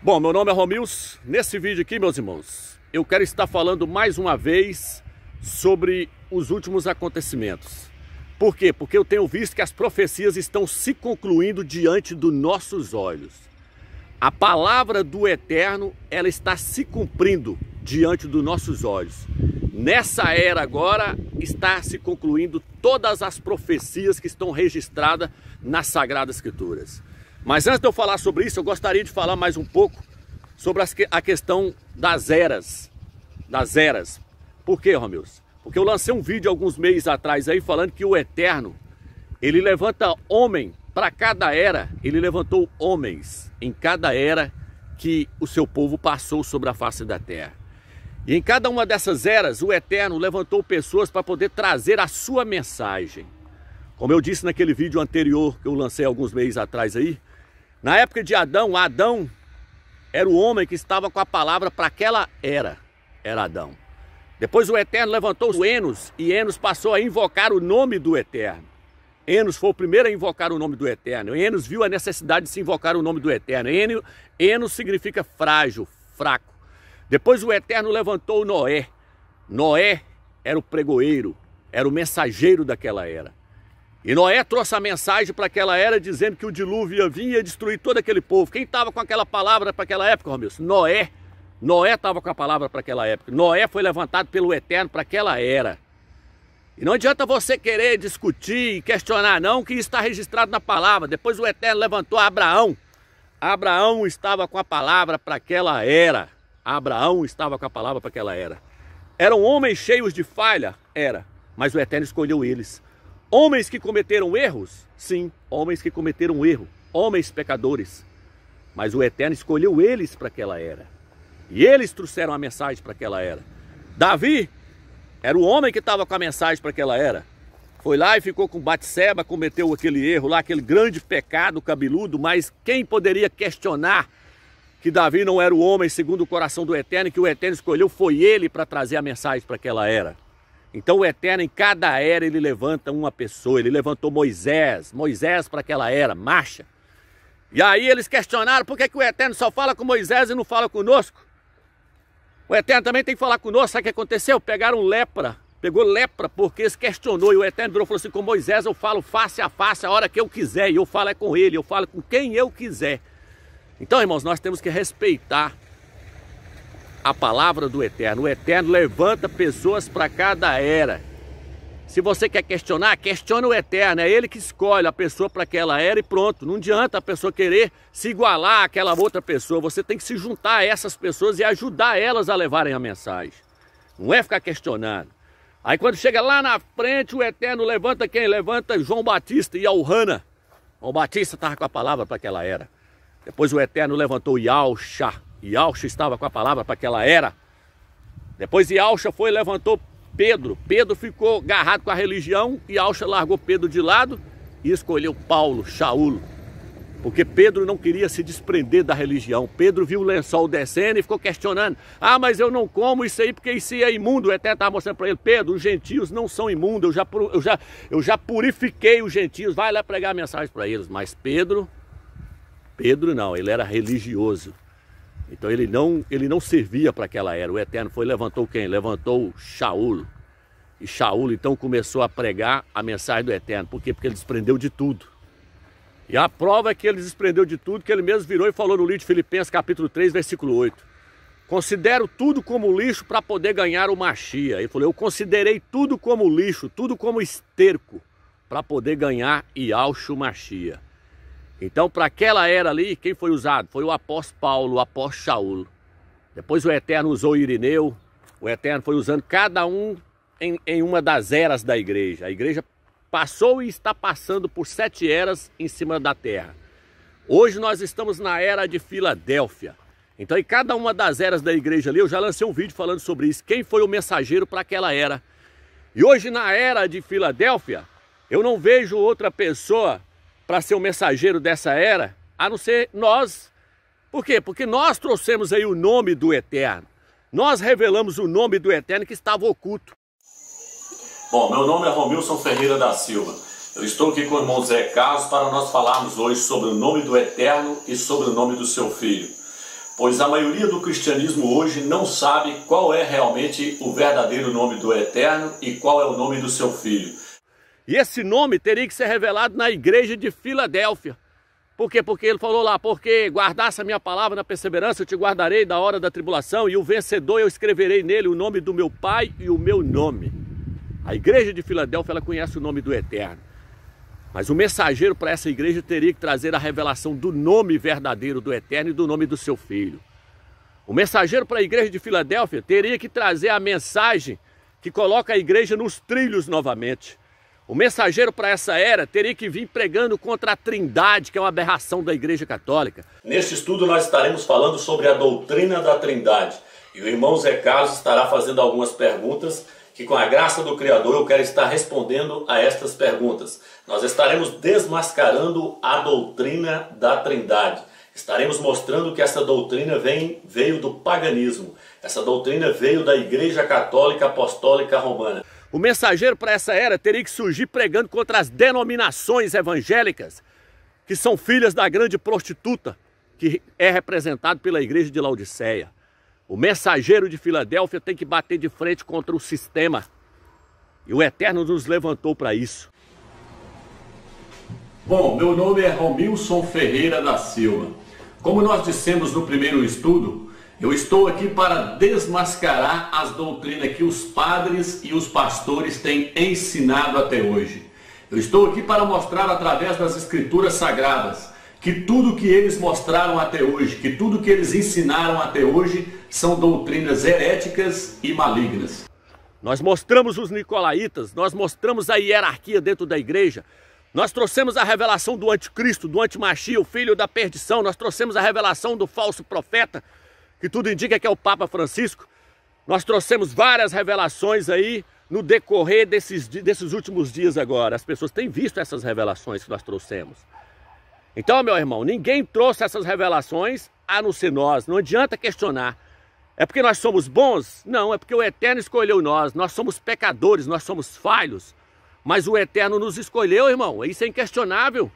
Bom, meu nome é Romilson. Nesse vídeo aqui, meus irmãos, eu quero estar falando mais uma vez sobre os últimos acontecimentos. Por quê? Porque eu tenho visto que as profecias estão se concluindo diante dos nossos olhos. A palavra do Eterno, ela está se cumprindo diante dos nossos olhos. Nessa era agora, está se concluindo todas as profecias que estão registradas nas Sagradas Escrituras. Mas antes de eu falar sobre isso, eu gostaria de falar mais um pouco sobre a questão das eras. Por quê, Romilson? Porque eu lancei um vídeo alguns meses atrás aí falando que o Eterno, ele levanta homem para cada era, ele levantou homens em cada era que o seu povo passou sobre a face da terra. E em cada uma dessas eras, o Eterno levantou pessoas para poder trazer a sua mensagem. Como eu disse naquele vídeo anterior que eu lancei alguns meses atrás aí, na época de Adão, Adão era o homem que estava com a palavra para aquela era, era Adão. Depois o Eterno levantou o Enos e Enos passou a invocar o nome do Eterno. Enos foi o primeiro a invocar o nome do Eterno. Enos viu a necessidade de se invocar o nome do Eterno. Enos significa frágil, fraco. Depois o Eterno levantou Noé. Noé era o pregoeiro, era o mensageiro daquela era. E Noé trouxe a mensagem para aquela era dizendo que o dilúvio ia vir e ia destruir todo aquele povo. Quem estava com aquela palavra para aquela época, Romilson? Noé. Noé estava com a palavra para aquela época. Noé foi levantado pelo Eterno para aquela era. E não adianta você querer discutir e questionar não, que isso está registrado na palavra. Depois o Eterno levantou Abraão. Abraão estava com a palavra para aquela era. Abraão estava com a palavra para aquela era. Eram homens cheios de falha? Era. Mas o Eterno escolheu eles. Homens que cometeram erros? Sim, homens que cometeram erro. Homens pecadores. Mas o Eterno escolheu eles para aquela era. E eles trouxeram a mensagem para aquela era. Davi era o homem que estava com a mensagem para aquela era. Foi lá e ficou com Batseba, cometeu aquele erro lá, aquele grande pecado cabeludo, mas quem poderia questionar que Davi não era o homem segundo o coração do Eterno, que o Eterno escolheu, foi ele para trazer a mensagem para aquela era. Então o Eterno, em cada era, ele levanta uma pessoa. Ele levantou Moisés para aquela era, marcha. E aí eles questionaram, por que o Eterno só fala com Moisés e não fala conosco? O Eterno também tem que falar conosco. Sabe o que aconteceu? Pegaram lepra, pegou lepra porque eles questionou. E o Eterno virou e falou assim, com Moisés eu falo face a face a hora que eu quiser. E eu falo é com ele, eu falo com quem eu quiser. Então, irmãos, nós temos que respeitar a palavra do Eterno. O Eterno levanta pessoas para cada era. Se você quer questionar, questiona o Eterno. É ele que escolhe a pessoa para aquela era e pronto. Não adianta a pessoa querer se igualar àquela outra pessoa. Você tem que se juntar a essas pessoas e ajudar elas a levarem a mensagem. Não é ficar questionando. Aí quando chega lá na frente, o Eterno levanta quem? Levanta João Batista e Elrana. João Batista estava com a palavra para aquela era. Depois o Eterno levantou Yalcha. Yalcha estava com a palavra para aquela era. Depois Yalcha foi e levantou Pedro. Pedro ficou agarrado com a religião e Yalcha largou Pedro de lado e escolheu Paulo, Shaul. Porque Pedro não queria se desprender da religião. Pedro viu o lençol descendo e ficou questionando. Ah, mas eu não como isso aí porque isso é imundo. O Eterno estava mostrando para ele, Pedro, os gentios não são imundos. Eu já purifiquei os gentios. Vai lá pregar a mensagem para eles. Mas Pedro não, ele era religioso. Então ele não servia para aquela era. O Eterno levantou quem? Levantou Shaul. E Shaul então começou a pregar a mensagem do Eterno. Por quê? Porque ele desprendeu de tudo. E a prova é que ele desprendeu de tudo, que ele mesmo virou e falou no livro de Filipenses capítulo 3, versículo 8. Considero tudo como lixo para poder ganhar o Machia. Ele falou, eu considerei tudo como lixo, tudo como esterco para poder ganhar Yalcha Machia. Então, para aquela era ali, quem foi usado? Foi o apóstolo Paulo, o apóstolo Shaul. Depois o Eterno usou Irineu. O Eterno foi usando cada um em uma das eras da igreja. A igreja passou e está passando por 7 eras em cima da terra. Hoje nós estamos na era de Filadélfia. Então, em cada uma das eras da igreja ali, eu já lancei um vídeo falando sobre isso. Quem foi o mensageiro para aquela era? E hoje, na era de Filadélfia, eu não vejo outra pessoa para ser o mensageiro dessa era, a não ser nós. Por quê? Porque nós trouxemos aí o nome do Eterno. Nós revelamos o nome do Eterno que estava oculto. Bom, meu nome é Romilson Ferreira da Silva. Eu estou aqui com o irmão Zé Carlos para nós falarmos hoje sobre o nome do Eterno e sobre o nome do seu Filho. pois a maioria do cristianismo hoje não sabe qual é realmente o verdadeiro nome do Eterno e qual é o nome do seu Filho. E esse nome teria que ser revelado na igreja de Filadélfia. Por quê? Porque ele falou lá, porque guardasse a minha palavra na perseverança, eu te guardarei da hora da tribulação, e o vencedor eu escreverei nele o nome do meu Pai e o meu nome. A igreja de Filadélfia, ela conhece o nome do Eterno. Mas o mensageiro para essa igreja teria que trazer a revelação do nome verdadeiro do Eterno e do nome do seu Filho. O mensageiro para a igreja de Filadélfia teria que trazer a mensagem que coloca a igreja nos trilhos novamente. O mensageiro para essa era teria que vir pregando contra a Trindade, que é uma aberração da Igreja Católica. Neste estudo nós estaremos falando sobre a doutrina da Trindade. E o irmão Zé Carlos estará fazendo algumas perguntas que, com a graça do Criador, eu quero estar respondendo a estas perguntas. Nós estaremos desmascarando a doutrina da Trindade. Estaremos mostrando que essa doutrina veio do paganismo. Essa doutrina veio da Igreja Católica Apostólica Romana. O mensageiro para essa era teria que surgir pregando contra as denominações evangélicas, que são filhas da grande prostituta, que é representado pela igreja de Laodiceia. O mensageiro de Filadélfia tem que bater de frente contra o sistema. E o Eterno nos levantou para isso. Bom, meu nome é Romilson Ferreira da Silva. Como nós dissemos no primeiro estudo, eu estou aqui para desmascarar as doutrinas que os padres e os pastores têm ensinado até hoje. Eu estou aqui para mostrar através das Escrituras Sagradas que tudo que eles mostraram até hoje, que tudo que eles ensinaram até hoje são doutrinas heréticas e malignas. Nós mostramos os nicolaítas, nós mostramos a hierarquia dentro da igreja, nós trouxemos a revelação do anticristo, do antimachia, o filho da perdição, nós trouxemos a revelação do falso profeta, que tudo indica que é o Papa Francisco. Nós trouxemos várias revelações aí no decorrer desses últimos dias agora. As pessoas têm visto essas revelações que nós trouxemos. Então, meu irmão, ninguém trouxe essas revelações a não ser nós. Não adianta questionar. É porque nós somos bons? Não, é porque o Eterno escolheu nós. Nós somos pecadores, nós somos falhos. Mas o Eterno nos escolheu, irmão. Isso é inquestionável.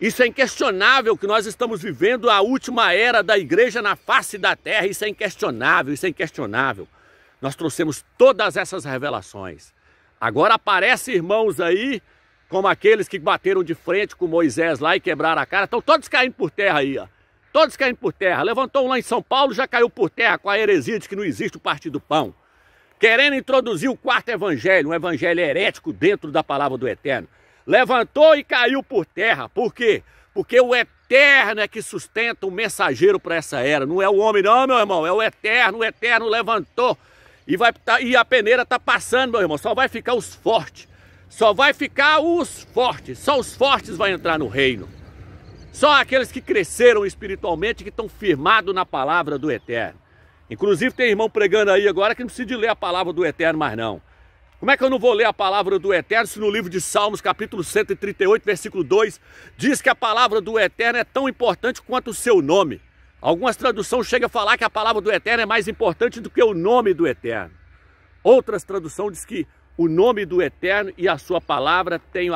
Isso é inquestionável que nós estamos vivendo a última era da igreja na face da terra. Isso é inquestionável, isso é inquestionável. Nós trouxemos todas essas revelações. Agora aparecem irmãos aí, como aqueles que bateram de frente com Moisés lá e quebraram a cara. Estão todos caindo por terra aí, ó. Todos caindo por terra. Levantou um lá em São Paulo, já caiu por terra com a heresia de que não existe o Partido Pão. Querendo introduzir o quarto evangelho, um evangelho herético dentro da palavra do Eterno. Levantou e caiu por terra. Por quê? Porque o Eterno é que sustenta o mensageiro para essa era. Não é o homem não, meu irmão. É o Eterno. O Eterno levantou. E a peneira está passando, meu irmão. Só vai ficar os fortes. Só vai ficar os fortes. Só os fortes vão entrar no reino. Só aqueles que cresceram espiritualmente, que estão firmados na palavra do Eterno. Inclusive tem irmão pregando aí agora que não precisa de ler a palavra do Eterno mais não. Como é que eu não vou ler a palavra do Eterno se no livro de Salmos, capítulo 138, versículo 2, diz que a palavra do Eterno é tão importante quanto o seu nome? Algumas traduções chegam a falar que a palavra do Eterno é mais importante do que o nome do Eterno. Outras traduções dizem que o nome do Eterno e a sua palavra têm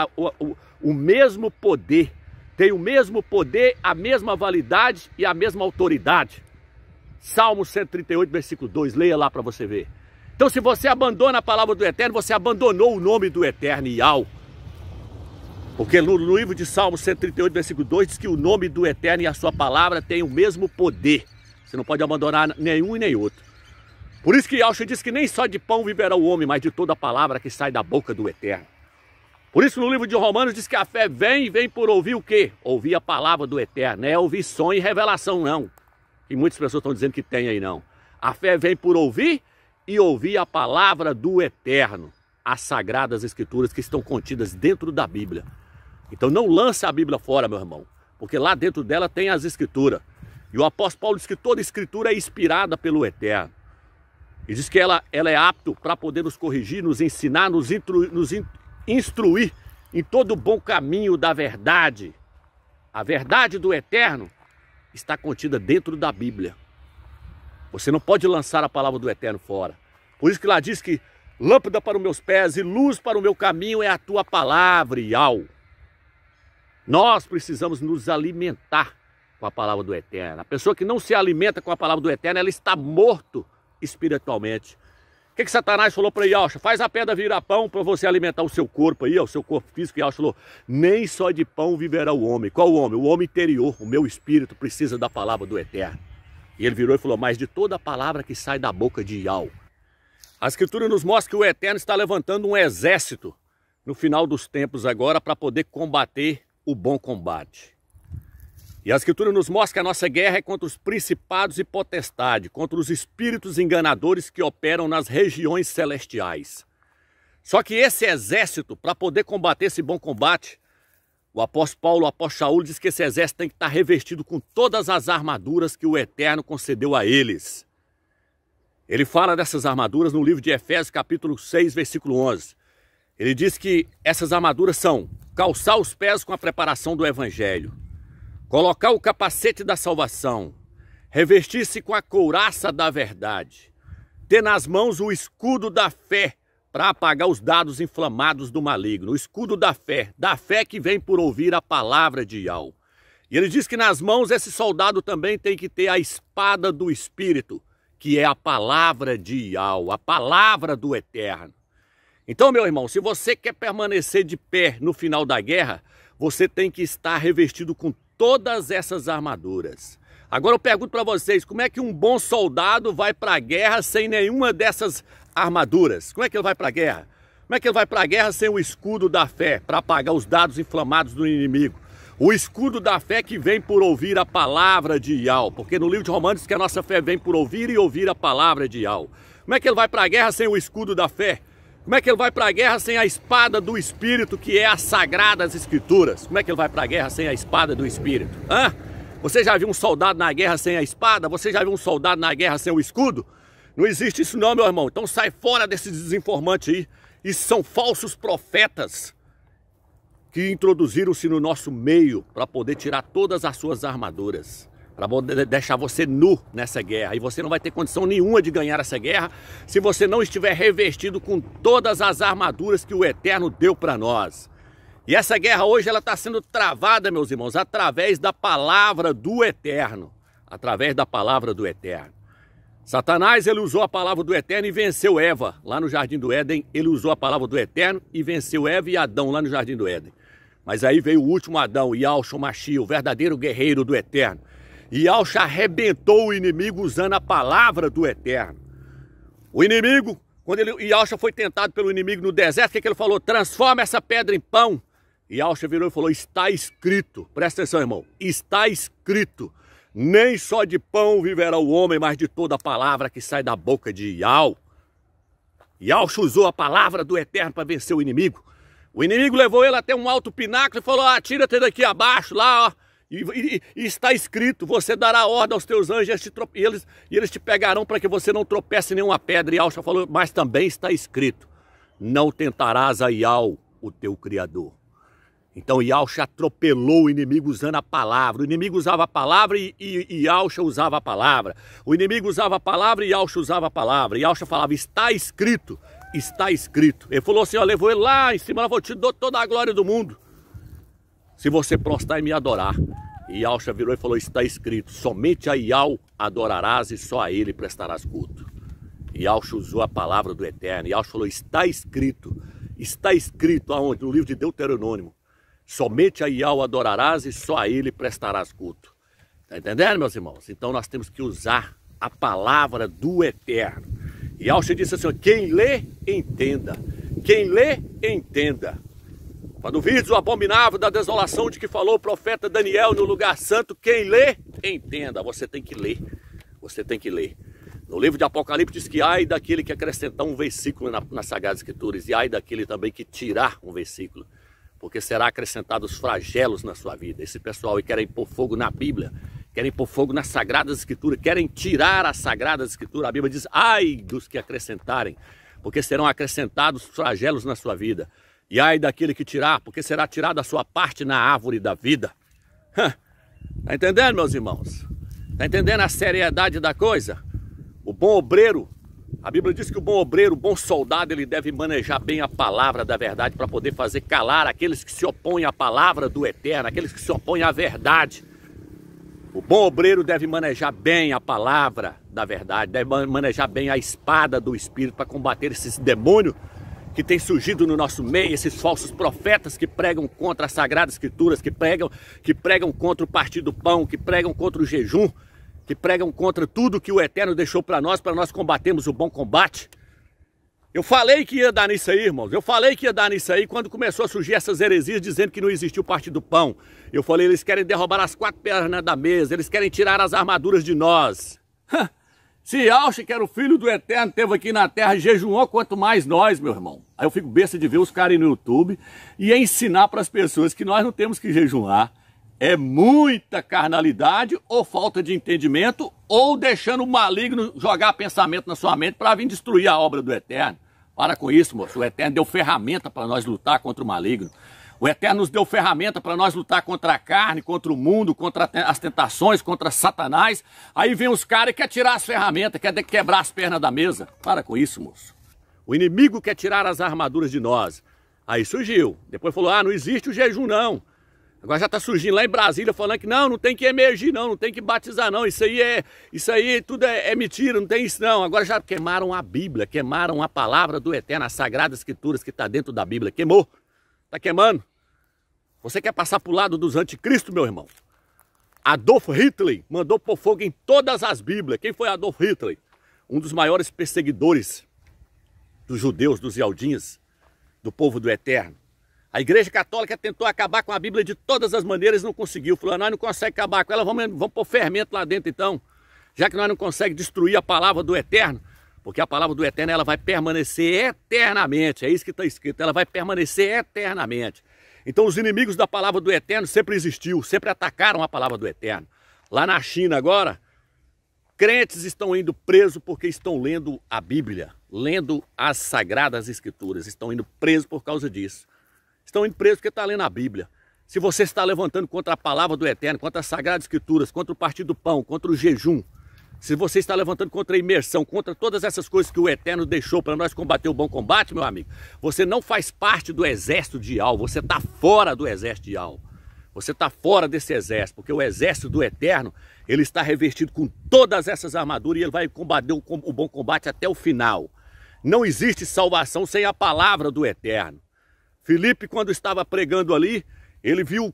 o mesmo poder. Tem o mesmo poder, a mesma validade e a mesma autoridade. Salmos 138, versículo 2, leia lá para você ver. Então, se você abandona a palavra do Eterno, você abandonou o nome do Eterno, Iau. Porque no livro de Salmos 138, versículo 2, diz que o nome do Eterno e a sua palavra têm o mesmo poder. Você não pode abandonar nenhum e nem outro. Por isso que Yahshua diz que nem só de pão viverá o homem, mas de toda a palavra que sai da boca do Eterno. Por isso no livro de Romanos diz que a fé vem por ouvir o quê? Ouvir a palavra do Eterno. Não é ouvir sonho e revelação, não. Que muitas pessoas estão dizendo que tem aí, não. A fé vem por ouvir e ouvir a palavra do Eterno, as sagradas escrituras que estão contidas dentro da Bíblia. Então não lance a Bíblia fora, meu irmão, porque lá dentro dela tem as escrituras. E o apóstolo Paulo diz que toda escritura é inspirada pelo Eterno. E diz que ela é apta para poder nos corrigir, nos ensinar, nos instruir em todo o bom caminho da verdade. A verdade do Eterno está contida dentro da Bíblia. Você não pode lançar a palavra do Eterno fora. Por isso que lá diz que lâmpada para os meus pés e luz para o meu caminho é a tua palavra, Iau. Nós precisamos nos alimentar com a palavra do Eterno. A pessoa que não se alimenta com a palavra do Eterno, ela está morto espiritualmente. O que Satanás falou para Yaucha? Faz a pedra virar pão para você alimentar o seu corpo aí, o seu corpo físico. E Yaucha falou, nem só de pão viverá o homem. Qual o homem? O homem interior, o meu espírito precisa da palavra do Eterno. E ele virou e falou, mas de toda a palavra que sai da boca de Yau. A Escritura nos mostra que o Eterno está levantando um exército no final dos tempos agora para poder combater o bom combate. E a Escritura nos mostra que a nossa guerra é contra os principados e potestades, contra os espíritos enganadores que operam nas regiões celestiais. Só que esse exército, para poder combater esse bom combate, o apóstolo Paulo, o apóstolo Saul, diz que esse exército tem que estar revestido com todas as armaduras que o Eterno concedeu a eles. Ele fala dessas armaduras no livro de Efésios, capítulo 6, versículo 11. Ele diz que essas armaduras são calçar os pés com a preparação do Evangelho, colocar o capacete da salvação, revestir-se com a couraça da verdade, ter nas mãos o escudo da fé para apagar os dardos inflamados do maligno, o escudo da fé que vem por ouvir a palavra de Yau. E ele diz que nas mãos esse soldado também tem que ter a espada do Espírito, que é a palavra de Yau, a palavra do Eterno. Então, meu irmão, se você quer permanecer de pé no final da guerra, você tem que estar revestido com todas essas armaduras. Agora eu pergunto para vocês, como é que um bom soldado vai para a guerra sem nenhuma dessas armaduras? Como é que ele vai para a guerra? Como é que ele vai para a guerra sem o escudo da fé para apagar os dardos inflamados do inimigo? O escudo da fé que vem por ouvir a palavra de Yau, porque no livro de Romanos diz que a nossa fé vem por ouvir e ouvir a palavra de Yau. Como é que ele vai para a guerra sem o escudo da fé? Como é que ele vai para a guerra sem a espada do Espírito, que é as Sagradas Escrituras? Como é que ele vai para a guerra sem a espada do Espírito? Hã? Você já viu um soldado na guerra sem a espada? Você já viu um soldado na guerra sem o escudo? Não existe isso não, meu irmão. Então sai fora desses desinformantes aí. Isso são falsos profetas que introduziram-se no nosso meio para poder tirar todas as suas armaduras, para poder deixar você nu nessa guerra. E você não vai ter condição nenhuma de ganhar essa guerra se você não estiver revestido com todas as armaduras que o Eterno deu para nós. E essa guerra hoje ela está sendo travada, meus irmãos, através da palavra do Eterno. Através da palavra do Eterno. Satanás, ele usou a palavra do Eterno e venceu Eva. Lá no Jardim do Éden, ele usou a palavra do Eterno e venceu Eva e Adão lá no Jardim do Éden. Mas aí veio o último Adão, Yaucha Mashiach, o verdadeiro guerreiro do Eterno. Yaucha arrebentou o inimigo usando a palavra do Eterno. O inimigo, quando Yaucha foi tentado pelo inimigo no deserto, o que ele falou? Transforma essa pedra em pão. Yaucha virou e falou, está escrito. Presta atenção, irmão. Está escrito. Nem só de pão viverá o homem, mas de toda a palavra que sai da boca de Yau. Yaucha usou a palavra do Eterno para vencer o inimigo. O inimigo levou ele até um alto pináculo e falou, atira-te daqui abaixo, lá, ó. E está escrito, você dará ordem aos teus anjos e eles te pegarão para que você não tropece em nenhuma pedra. E Yaucha falou, mas também está escrito, não tentarás a Yau, o teu Criador. Então Yaucha atropelou o inimigo usando a palavra. O inimigo usava a palavra e Yaucha usava a palavra. O inimigo usava a palavra e Yaucha usava a palavra. Yaucha falava, está escrito. Está escrito. Ele falou assim, ó, levou ele lá em cima, eu te dou toda a glória do mundo, se você prostrar e me adorar. E Yaucha virou e falou, está escrito, somente a Yau adorarás e só a ele prestarás culto. E Yaucha usou a palavra do Eterno. Yaucha falou, está escrito aonde? No livro de Deuteronômio, somente a Yau adorarás e só a ele prestarás culto. Tá entendendo, meus irmãos? Então nós temos que usar a palavra do Eterno. E Yaucha disse assim, quem lê, entenda. Quem lê, entenda. Quando vides o abominável da desolação de que falou o profeta Daniel no lugar santo, quem lê, entenda. Você tem que ler. Você tem que ler. No livro de Apocalipse diz que ai daquele que acrescentar um versículo nas Sagradas Escrituras e ai daquele também que tirar um versículo. Porque será acrescentados flagelos na sua vida. Esse pessoal aí querem pôr fogo na Bíblia, querem pôr fogo nas Sagradas Escrituras, querem tirar as Sagradas Escrituras. A Bíblia diz, ai dos que acrescentarem, porque serão acrescentados flagelos na sua vida. E ai daquele que tirar, porque será tirada a sua parte na árvore da vida. Tá entendendo, meus irmãos? Tá entendendo a seriedade da coisa? O bom obreiro, a Bíblia diz que o bom obreiro, o bom soldado, ele deve manejar bem a palavra da verdade para poder fazer calar aqueles que se opõem à palavra do Eterno, aqueles que se opõem à verdade. O bom obreiro deve manejar bem a palavra da verdade, deve manejar bem a espada do Espírito para combater esses demônios que têm surgido no nosso meio, esses falsos profetas que pregam contra as Sagradas Escrituras, que pregam contra o partir do pão, que pregam contra o jejum, que pregam contra tudo que o Eterno deixou para nós combatermos o bom combate. Eu falei que ia dar nisso aí, irmãos. Eu falei que ia dar nisso aí quando começou a surgir essas heresias dizendo que não existiu o partir do pão. Eu falei, eles querem derrubar as 4 pernas da mesa, eles querem tirar as armaduras de nós. Se acha que era o Filho do Eterno, teve aqui na terra e jejuou, quanto mais nós, meu irmão. Aí eu fico besta de ver os caras no YouTube e ensinar para as pessoas que nós não temos que jejuar. É muita carnalidade ou falta de entendimento ou deixando o maligno jogar pensamento na sua mente para vir destruir a obra do Eterno. Para com isso, moço. O Eterno deu ferramenta para nós lutar contra o maligno. O Eterno nos deu ferramenta para nós lutar contra a carne, contra o mundo, contra as tentações, contra Satanás. Aí vem os caras e querem tirar as ferramentas, querem quebrar as pernas da mesa. Para com isso, moço. O inimigo quer tirar as armaduras de nós. Aí surgiu. Depois falou, não existe o jejum não. Agora já está surgindo lá em Brasília falando que não tem que emergir não tem que batizar não. Isso aí tudo é mentira, não tem isso não. Agora já queimaram a Bíblia, queimaram a palavra do Eterno, as Sagradas Escrituras que está dentro da Bíblia. Queimou, está queimando. Você quer passar para o lado dos anticristos, meu irmão? Adolf Hitler mandou pôr fogo em todas as Bíblias. Quem foi Adolf Hitler? Um dos maiores perseguidores dos judeus, dos Yaldinhas, do povo do Eterno. A Igreja Católica tentou acabar com a Bíblia de todas as maneiras e não conseguiu. Falou, nós não conseguimos acabar com ela, vamos pôr fermento lá dentro então. Já que nós não conseguimos destruir a palavra do Eterno, porque a palavra do Eterno ela vai permanecer eternamente. É isso que está escrito, ela vai permanecer eternamente. Então os inimigos da palavra do Eterno sempre existiu, sempre atacaram a palavra do Eterno. Lá na China agora, crentes estão indo presos porque estão lendo a Bíblia, lendo as Sagradas Escrituras. Estão indo presos por causa disso. Estão indo presos porque está lendo a Bíblia. Se você está levantando contra a palavra do Eterno, contra as Sagradas Escrituras, contra o partir do pão, contra o jejum, se você está levantando contra a imersão, contra todas essas coisas que o Eterno deixou para nós combater o bom combate, meu amigo, você não faz parte do exército de Al, você está fora do exército de Al. Você está fora desse exército, porque o exército do Eterno, ele está revestido com todas essas armaduras e ele vai combater o bom combate até o final. Não existe salvação sem a palavra do Eterno. Filipe, quando estava pregando ali, ele viu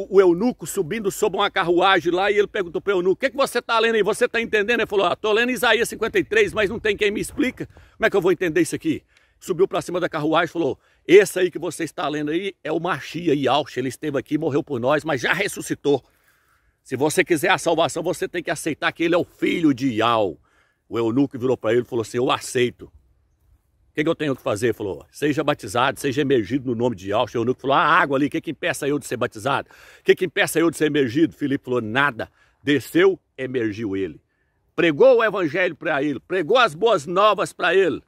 o eunuco subindo sobre uma carruagem lá e ele perguntou para o eunuco, o que você está lendo aí? Você está entendendo? Ele falou, estou lendo Isaías 53, mas não tem quem me explica. Como é que eu vou entender isso aqui? Subiu para cima da carruagem e falou, esse aí que você está lendo aí é o Machia Yahushua, ele esteve aqui, morreu por nós, mas já ressuscitou. Se você quiser a salvação, você tem que aceitar que ele é o filho de Yahu. O eunuco virou para ele e falou assim, eu aceito. O que eu tenho que fazer? Ele falou, seja batizado, seja emergido no nome de Yahushua. O eunuco falou, a água ali, o que impeça eu de ser batizado? O que impeça eu de ser emergido? Filipe falou, nada. Desceu, emergiu ele. Pregou o evangelho para ele, pregou as boas novas para ele.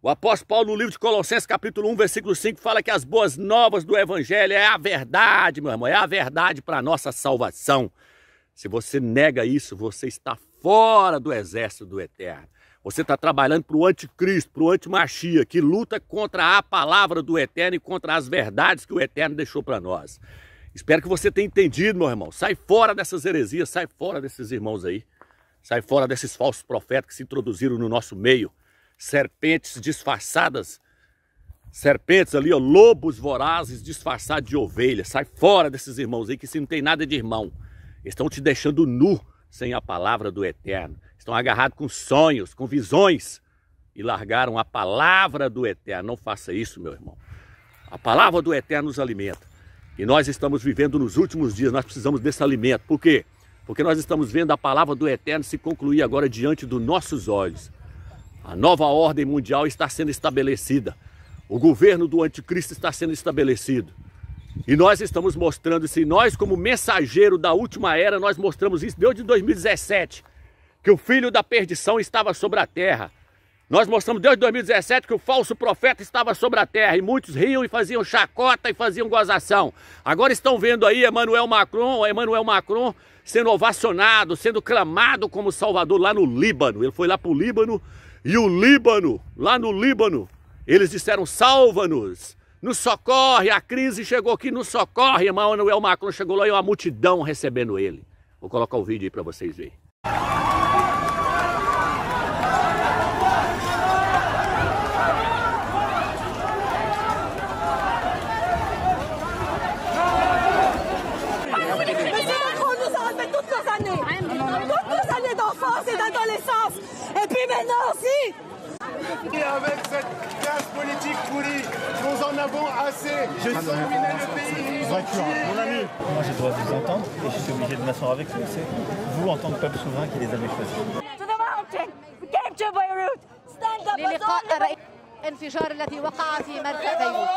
O apóstolo Paulo, no livro de Colossenses, capítulo 1, versículo 5, fala que as boas novas do evangelho é a verdade, meu irmão, é a verdade para a nossa salvação. Se você nega isso, você está fora do exército do Eterno. Você está trabalhando para o anticristo, para o antimachia, que luta contra a palavra do Eterno e contra as verdades que o Eterno deixou para nós. Espero que você tenha entendido, meu irmão. Sai fora dessas heresias, sai fora desses irmãos aí. Sai fora desses falsos profetas que se introduziram no nosso meio. Serpentes disfarçadas, serpentes ali, ó, lobos vorazes disfarçados de ovelhas. Sai fora desses irmãos aí que se não tem nada de irmão. Estão te deixando nu sem a palavra do Eterno. Estão agarrados com sonhos, com visões e largaram a palavra do Eterno. Não faça isso, meu irmão. A palavra do Eterno nos alimenta. E nós estamos vivendo nos últimos dias, nós precisamos desse alimento. Por quê? Porque nós estamos vendo a palavra do Eterno se concluir agora diante dos nossos olhos. A nova ordem mundial está sendo estabelecida. O governo do anticristo está sendo estabelecido. E nós estamos mostrando isso. E nós, como mensageiro da última era, nós mostramos isso desde 2017. Que o filho da perdição estava sobre a terra. Nós mostramos desde 2017 que o falso profeta estava sobre a terra. E muitos riam e faziam chacota e faziam gozação. Agora estão vendo aí Emmanuel Macron sendo ovacionado, sendo clamado como salvador lá no Líbano. Ele foi lá para o Líbano. E o Líbano, lá no Líbano, eles disseram, salva-nos, nos socorre, a crise chegou aqui, nos socorre. Emmanuel Macron chegou lá e uma multidão recebendo ele. Vou colocar o vídeo aí para vocês verem. Avec cette classe politique pourrie, nous en avons assez. Je sanguinais le pays. Mon ami. Moi j'ai le droit de vous entendre et je suis obligé de m'asseoir avec vous. C'est vous en tant que peuple souverain qui les avez choisis. To the mountain! We capture Beirut! Stand up! للقاء الانفجار الذي وقع في مرفأ بيروت.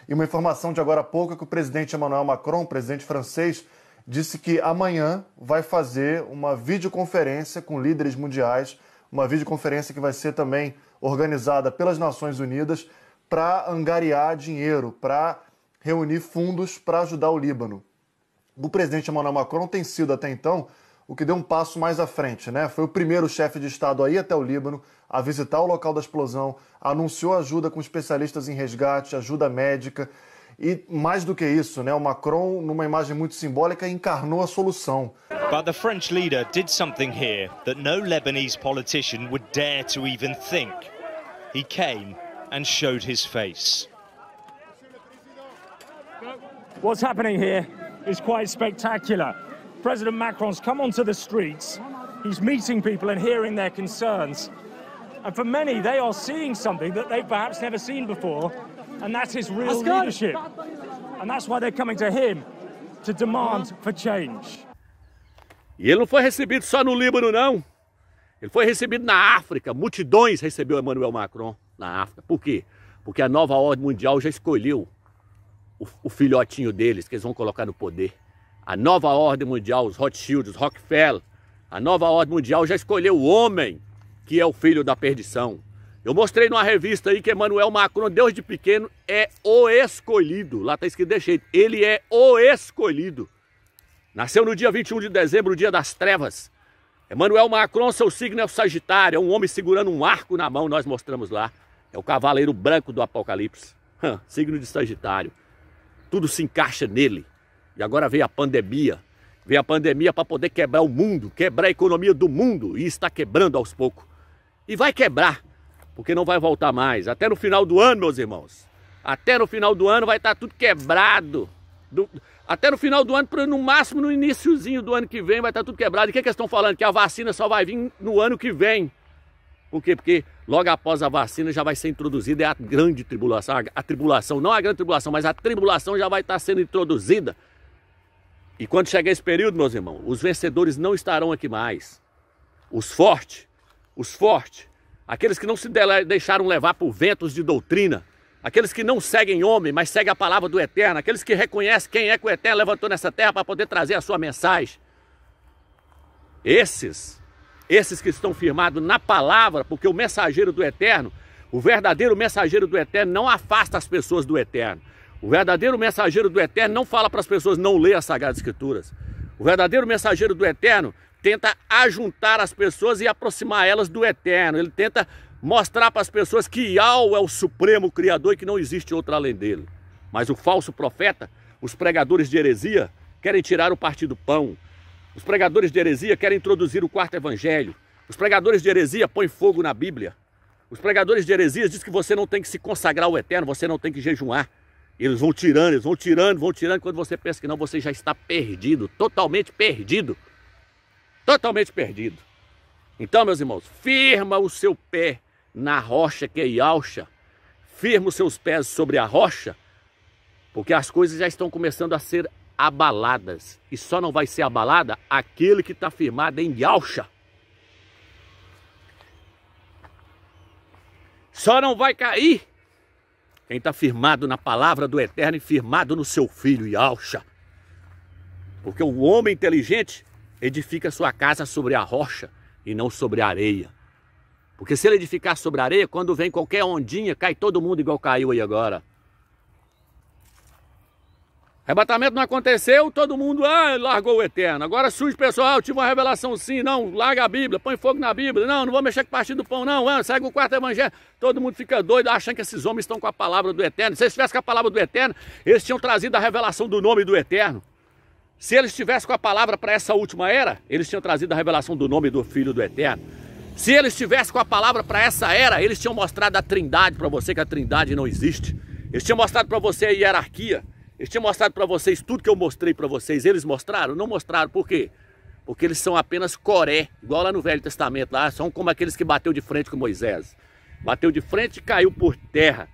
E uma informação de agora há pouco é que o presidente Emmanuel Macron, o presidente francês, disse que amanhã vai fazer uma videoconferência com líderes mundiais, uma videoconferência que vai ser também organizada pelas Nações Unidas para angariar dinheiro, para reunir fundos para ajudar o Líbano. O presidente Emmanuel Macron tem sido até então o que deu um passo mais à frente, né? Foi o primeiro chefe de Estado a ir até o Líbano, a visitar o local da explosão, anunciou ajuda com especialistas em resgate, ajuda médica e, mais do que isso, né? O Macron, numa imagem muito simbólica, encarnou a solução. But the French leader did something here that no Lebanese politician would dare to even think. He came and showed his face. What's happening here is quite spectacular. President Macron's come onto the streets, he's meeting people and hearing their concerns. And for many, they are seeing something that they've perhaps never seen before, and that's his real leadership. And that's why they're coming to him to demand for change. E ele não foi recebido só no Líbano, não. Ele foi recebido na África. Multidões recebeu Emmanuel Macron na África. Por quê? Porque a nova ordem mundial já escolheu o filhotinho deles, que eles vão colocar no poder. A nova ordem mundial, os Rothschild, os Rockefeller, a nova ordem mundial já escolheu o homem que é o filho da perdição. Eu mostrei numa revista aí que Emmanuel Macron, Deus de pequeno, é o escolhido. Lá está escrito desse jeito, ele é o escolhido. Nasceu no dia 21 de dezembro, o dia das trevas. Emmanuel Macron, seu signo é o Sagitário, é um homem segurando um arco na mão, nós mostramos lá. É o cavaleiro branco do Apocalipse, signo de Sagitário. Tudo se encaixa nele. E agora veio a pandemia para poder quebrar o mundo, quebrar a economia do mundo, e está quebrando aos poucos. E vai quebrar, porque não vai voltar mais. Até no final do ano, meus irmãos, até no final do ano vai estar tudo quebrado. Até no final do ano, no máximo no iniciozinho do ano que vem, vai estar tudo quebrado. E o que eles estão falando? Que a vacina só vai vir no ano que vem. Por quê? Porque logo após a vacina já vai ser introduzida a grande tribulação. A tribulação, não a grande tribulação, mas a tribulação já vai estar sendo introduzida. E quando chegar esse período, meus irmãos, os vencedores não estarão aqui mais. Os fortes, aqueles que não se deixaram levar por ventos de doutrina, aqueles que não seguem homem, mas seguem a palavra do Eterno, aqueles que reconhecem quem é que o Eterno levantou nessa terra para poder trazer a sua mensagem. Esses que estão firmados na palavra, porque o mensageiro do Eterno, o verdadeiro mensageiro do Eterno não afasta as pessoas do Eterno. O verdadeiro mensageiro do Eterno não fala para as pessoas não ler as Sagradas Escrituras. O verdadeiro mensageiro do Eterno tenta ajuntar as pessoas e aproximar elas do Eterno. Ele tenta mostrar para as pessoas que Yahweh é o supremo Criador e que não existe outro além dele. Mas o falso profeta, os pregadores de heresia, querem tirar o partido pão. Os pregadores de heresia querem introduzir o quarto evangelho. Os pregadores de heresia põem fogo na Bíblia. Os pregadores de heresia dizem que você não tem que se consagrar ao Eterno, você não tem que jejuar. Eles vão tirando. Quando você pensa que não, você já está perdido, totalmente perdido. Totalmente perdido. Então, meus irmãos, firma o seu pé na rocha que é Yahushua. Firma os seus pés sobre a rocha, porque as coisas já estão começando a ser abaladas. E só não vai ser abalada aquele que está firmado em Yahushua. Só não vai cair quem está firmado na palavra do Eterno e firmado no seu Filho Yahushua. Porque o homem inteligente edifica sua casa sobre a rocha e não sobre a areia. Porque se ele edificar sobre a areia, quando vem qualquer ondinha, cai todo mundo igual caiu aí agora. Arrebatamento não aconteceu, todo mundo largou o eterno. Agora surge pessoal, eu tive uma revelação sim, não, larga a Bíblia, põe fogo na Bíblia, não vou mexer com o partido do pão, não, segue o quarto evangelho. Todo mundo fica doido achando que esses homens estão com a palavra do eterno. Se eles estivessem com a palavra do eterno, eles tinham trazido a revelação do nome do eterno. Se eles estivessem com a palavra para essa última era, eles tinham trazido a revelação do nome do Filho do Eterno. Se eles estivessem com a palavra para essa era, eles tinham mostrado a trindade para você, que a trindade não existe. Eles tinham mostrado para você a hierarquia. Eles tinham mostrado para vocês tudo que eu mostrei para vocês. Eles mostraram? Não mostraram. Por quê? Porque eles são apenas Coré, igual lá no Velho Testamento. Lá são como aqueles que bateu de frente com Moisés. Bateu de frente e caiu por terra.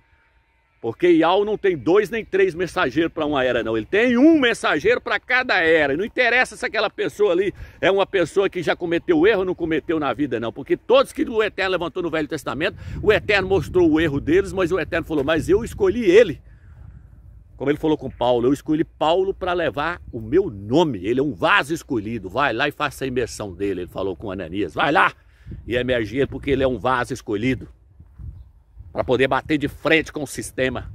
Porque Iau não tem 2 nem 3 mensageiros para uma era, não. Ele tem um mensageiro para cada era. E não interessa se aquela pessoa ali é uma pessoa que já cometeu erro ou não cometeu na vida, não. Porque todos que o Eterno levantou no Velho Testamento, o Eterno mostrou o erro deles, mas o Eterno falou, mas eu escolhi ele. Como ele falou com Paulo, eu escolhi Paulo para levar o meu nome. Ele é um vaso escolhido. Vai lá e faça a imersão dele. Ele falou com Ananias. Vai lá e emerge ele porque ele é um vaso escolhido. Para poder bater de frente com o sistema.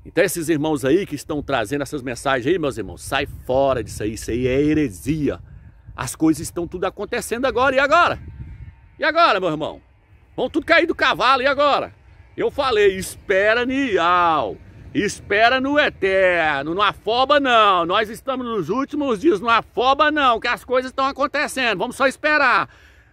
Então esses irmãos aí que estão trazendo essas mensagens aí, meus irmãos, sai fora disso aí. Isso aí é heresia. As coisas estão tudo acontecendo agora. E agora? E agora, meu irmão? Vão tudo cair do cavalo. E agora? Eu falei, espera no Iau, espera no Eterno, não afoba não, nós estamos nos últimos dias, não afoba não, que as coisas estão acontecendo, vamos só esperar.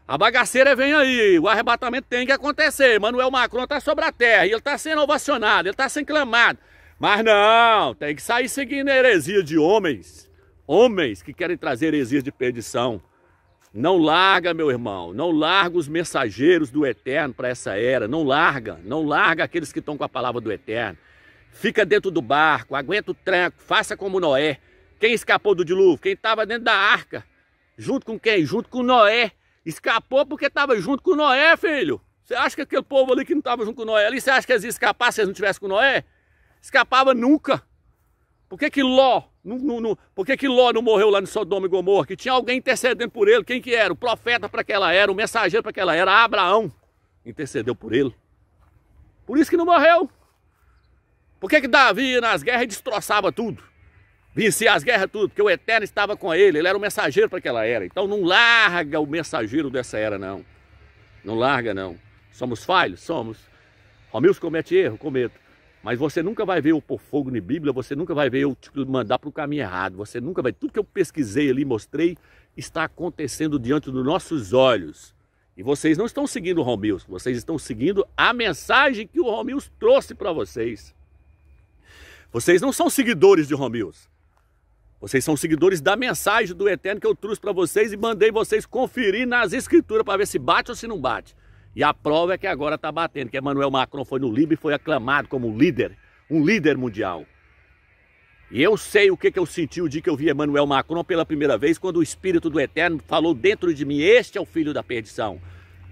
A bagaceira vem aí, o arrebatamento tem que acontecer, Emmanuel Macron está sobre a terra, e ele está sendo ovacionado, ele está sendo clamado. Mas não, tem que sair seguindo a heresia de homens que querem trazer heresias de perdição. Não larga, meu irmão, não larga os mensageiros do Eterno para essa era, não larga aqueles que estão com a palavra do Eterno. Fica dentro do barco, aguenta o tranco, faça como Noé. Quem escapou do dilúvio? Quem estava dentro da arca. Junto com quem? Junto com Noé. Escapou porque estava junto com Noé, filho. Você acha que aquele povo ali que não estava junto com Noé ali, você acha que eles iam escapar se eles não estivessem com Noé? Escapava nunca. Por que Ló não morreu lá no Sodoma e Gomorra? Que tinha alguém intercedendo por ele. Quem que era? O profeta para aquela era, o mensageiro para aquela era. Abraão intercedeu por ele. Por isso que não morreu. Por que Davi ia nas guerras e destroçava tudo? Vencia as guerras tudo, porque o Eterno estava com ele. Ele era o mensageiro para aquela era. Então não larga o mensageiro dessa era, não. Não larga, não. Somos falhos? Somos. Romilson comete erro? Cometo. Mas você nunca vai ver eu pôr fogo na Bíblia, você nunca vai ver eu te mandar para o caminho errado, você nunca vai... Tudo que eu pesquisei ali, mostrei, está acontecendo diante dos nossos olhos. E vocês não estão seguindo o Romilson, vocês estão seguindo a mensagem que o Romilson trouxe para vocês. Vocês não são seguidores de Romilson, vocês são seguidores da mensagem do Eterno que eu trouxe para vocês e mandei vocês conferir nas escrituras para ver se bate ou se não bate. E a prova é que agora está batendo, que Emmanuel Macron foi no Líbano e foi aclamado como um líder mundial. E eu sei o que eu senti o dia que eu vi Emmanuel Macron pela primeira vez, quando o Espírito do Eterno falou dentro de mim, este é o filho da perdição.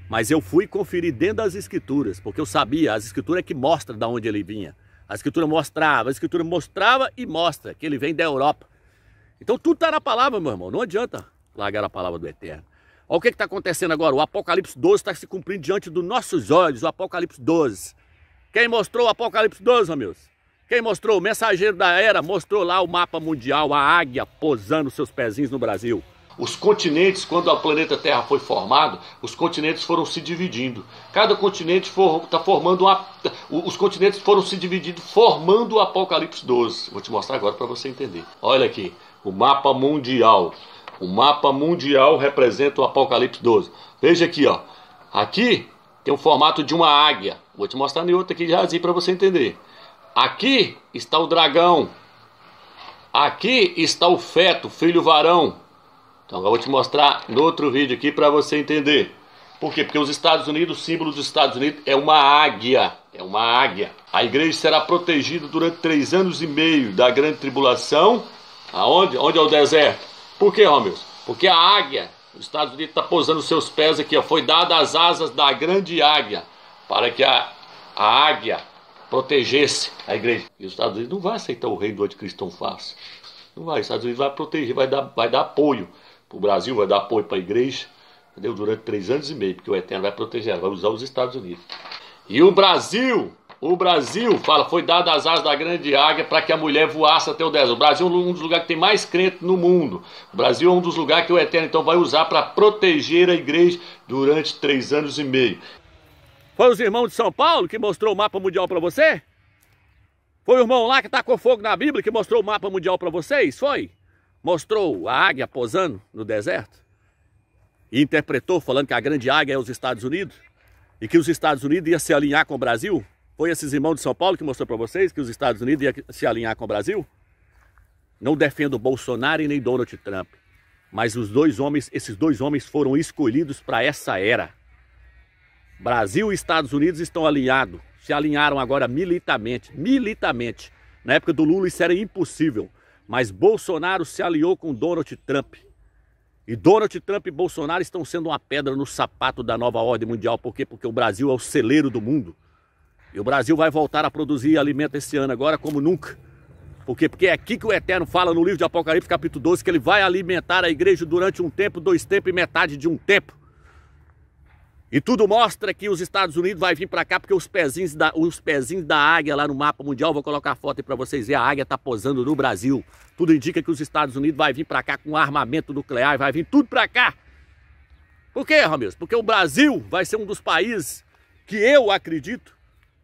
Mas eu fui conferir dentro das escrituras, porque eu sabia, as escrituras é que mostram de onde ele vinha. A escritura mostrava e mostra que ele vem da Europa. Então tudo está na palavra, meu irmão, não adianta largar a palavra do Eterno. Olha o que está acontecendo agora, o Apocalipse 12 está se cumprindo diante dos nossos olhos, o Apocalipse 12. Quem mostrou o Apocalipse 12, amigos? Quem mostrou? O mensageiro da era mostrou lá o mapa mundial, a águia posando seus pezinhos no Brasil. Os continentes, quando a planeta Terra foi formado, os continentes foram se dividindo. Cada continente está formando os continentes foram se dividindo, formando o Apocalipse 12. Vou te mostrar agora para você entender. Olha aqui, o mapa mundial. O mapa mundial representa o Apocalipse 12. Veja aqui, ó. Aqui tem o formato de uma águia. Vou te mostrar em outra aqui já para você entender. Aqui está o dragão. Aqui está o feto, filho varão. Então eu vou te mostrar no outro vídeo aqui para você entender. Por quê? Porque os Estados Unidos, o símbolo dos Estados Unidos é uma águia. É uma águia. A igreja será protegida durante 3 anos e meio da grande tribulação. Aonde? Onde é o deserto? Por que, Romilson? Porque a águia, os Estados Unidos está pousando seus pés aqui, ó, foi dada as asas da grande águia, para que a águia protegesse a igreja. E os Estados Unidos não vai aceitar o reino do anticristo tão fácil. Não vai, os Estados Unidos vai proteger, vai dar apoio para o Brasil, vai dar apoio para a igreja, entendeu? Durante 3 anos e meio, porque o Eterno vai proteger, vai usar os Estados Unidos. E o Brasil O Brasil, fala, foi dado as asas da grande águia para que a mulher voasse até o deserto. O Brasil é um dos lugares que tem mais crente no mundo. O Brasil é um dos lugares que o Eterno então vai usar para proteger a igreja durante 3 anos e meio. Foi os irmãos de São Paulo que mostrou o mapa mundial para você? Foi o irmão lá que tacou fogo na Bíblia que mostrou o mapa mundial para vocês? Foi? Mostrou a águia posando no deserto? E interpretou falando que a grande águia é os Estados Unidos? E que os Estados Unidos iam se alinhar com o Brasil? Foi esses irmãos de São Paulo que mostrou para vocês que os Estados Unidos iam se alinhar com o Brasil? Não defendo Bolsonaro e nem Donald Trump. Mas esses dois homens foram escolhidos para essa era. Brasil e Estados Unidos estão alinhados. Se alinharam agora militarmente. Na época do Lula isso era impossível. Mas Bolsonaro se aliou com Donald Trump. E Donald Trump e Bolsonaro estão sendo uma pedra no sapato da nova ordem mundial. Por quê? Porque o Brasil é o celeiro do mundo. E o Brasil vai voltar a produzir alimento esse ano agora como nunca. Por quê? Porque é aqui que o Eterno fala no livro de Apocalipse, capítulo 12, que ele vai alimentar a igreja durante 1 tempo, 2 tempos e metade de 1 tempo. E tudo mostra que os Estados Unidos vai vir para cá porque os pezinhos da águia lá no mapa mundial, vou colocar a foto aí para vocês verem, a águia está posando no Brasil. Tudo indica que os Estados Unidos vai vir para cá com armamento nuclear, vai vir tudo para cá. Por quê, Ramiro? Porque o Brasil vai ser um dos países que eu acredito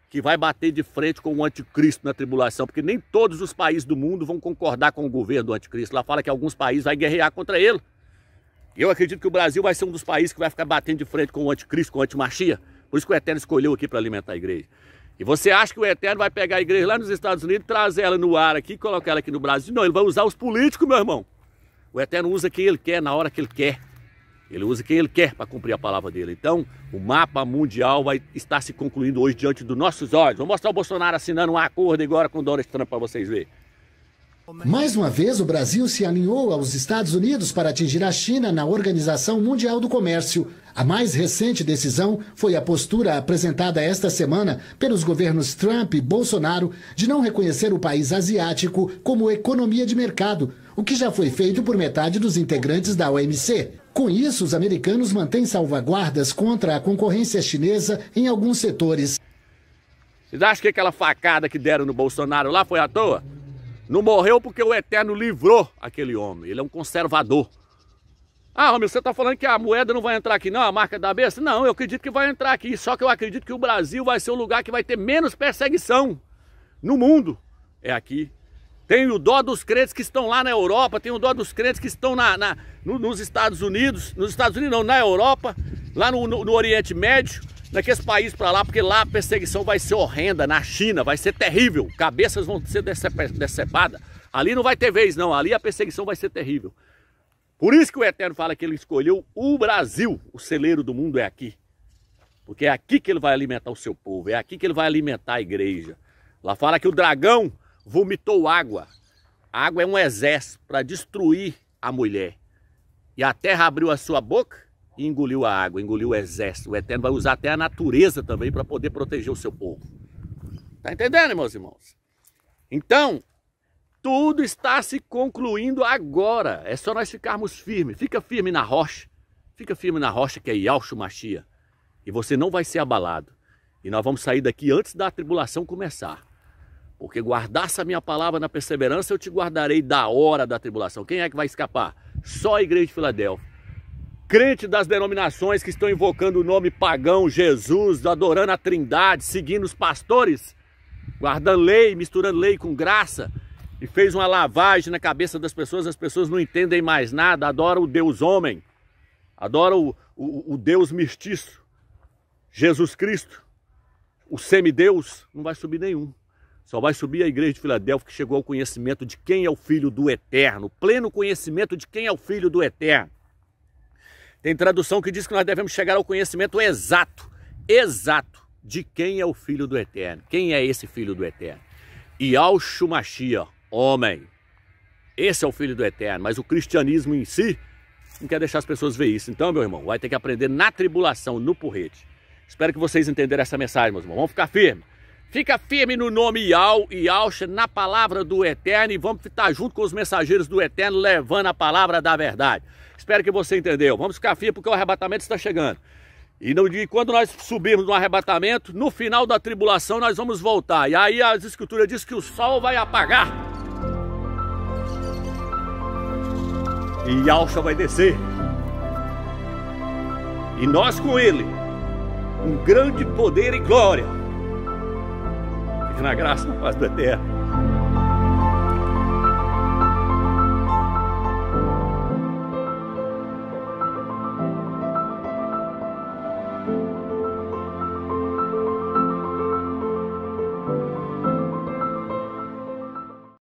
que vai bater de frente com o anticristo na tribulação, porque nem todos os países do mundo vão concordar com o governo do anticristo. Lá fala que alguns países vão guerrear contra ele. Eu acredito que o Brasil vai ser um dos países que vai ficar batendo de frente com o anticristo, com o antimachia. Por isso que o Eterno escolheu aqui para alimentar a igreja. E você acha que o Eterno vai pegar a igreja lá nos Estados Unidos, trazer ela no ar aqui, colocar ela aqui no Brasil? Não, ele vai usar os políticos, meu irmão. O Eterno usa quem ele quer, na hora que ele quer. Ele usa quem ele quer para cumprir a palavra dele. Então, o mapa mundial vai estar se concluindo hoje diante dos nossos olhos. Vou mostrar o Bolsonaro assinando um acordo agora com o Donald Trump para vocês verem. Mais uma vez, o Brasil se alinhou aos Estados Unidos para atingir a China na Organização Mundial do Comércio. A mais recente decisão foi a postura apresentada esta semana pelos governos Trump e Bolsonaro de não reconhecer o país asiático como economia de mercado, o que já foi feito por metade dos integrantes da OMC. Com isso, os americanos mantêm salvaguardas contra a concorrência chinesa em alguns setores. Vocês acham que aquela facada que deram no Bolsonaro lá foi à toa? Não morreu porque o Eterno livrou aquele homem. Ele é um conservador. Ah, Romildo, você está falando que a moeda não vai entrar aqui não, a marca da besta? Não, eu acredito que vai entrar aqui. Só que eu acredito que o Brasil vai ser o lugar que vai ter menos perseguição no mundo. É aqui. Tenho dó dos crentes que estão lá na Europa, tenho dó dos crentes que estão nos Estados Unidos. Nos Estados Unidos não, na Europa, lá no Oriente Médio. Naqueles países para lá, porque lá a perseguição vai ser horrenda, na China vai ser terrível, cabeças vão ser decepadas. Ali não vai ter vez não, ali a perseguição vai ser terrível. Por isso que o Eterno fala que ele escolheu o Brasil, o celeiro do mundo é aqui. Porque é aqui que ele vai alimentar o seu povo, é aqui que ele vai alimentar a igreja. Lá fala que o dragão vomitou água. A água é um exército para destruir a mulher. E a terra abriu a sua boca e engoliu a água, engoliu o exército. O Eterno vai usar até a natureza também para poder proteger o seu povo. Tá entendendo, meus irmãos? Então, tudo está se concluindo agora. É só nós ficarmos firmes. Fica firme na rocha. Fica firme na rocha que é Yahshua Mashiach. E você não vai ser abalado. E nós vamos sair daqui antes da tribulação começar. Porque guardasse a minha palavra na perseverança, eu te guardarei da hora da tribulação. Quem é que vai escapar? Só a igreja de Filadélfia. Crente das denominações que estão invocando o nome pagão, Jesus, adorando a Trindade, seguindo os pastores, guardando lei, misturando lei com graça, e fez uma lavagem na cabeça das pessoas, as pessoas não entendem mais nada, adoram o Deus homem, adoram o Deus mestiço, Jesus Cristo, o semideus, não vai subir nenhum. Só vai subir a igreja de Filadélfia que chegou ao conhecimento de quem é o Filho do Eterno, pleno conhecimento de quem é o Filho do Eterno. Tem tradução que diz que nós devemos chegar ao conhecimento exato de quem é o Filho do Eterno. Quem é esse Filho do Eterno? Yahshua Mashiach, homem. Esse é o Filho do Eterno, mas o cristianismo em si não quer deixar as pessoas ver isso. Então, meu irmão, vai ter que aprender na tribulação, no porrete. Espero que vocês entenderam essa mensagem, meus irmãos. Vamos ficar firmes. Fica firme no nome Yahshua, na palavra do Eterno, e vamos estar junto com os mensageiros do Eterno, levando a palavra da verdade. Espero que você entendeu. Vamos ficar firme porque o arrebatamento está chegando. E quando nós subirmos no arrebatamento, no final da tribulação nós vamos voltar. E aí as escrituras dizem que o sol vai apagar. E Yahshua vai descer. E nós com ele, com grande poder e glória. Fique na graça e na paz do Eterno.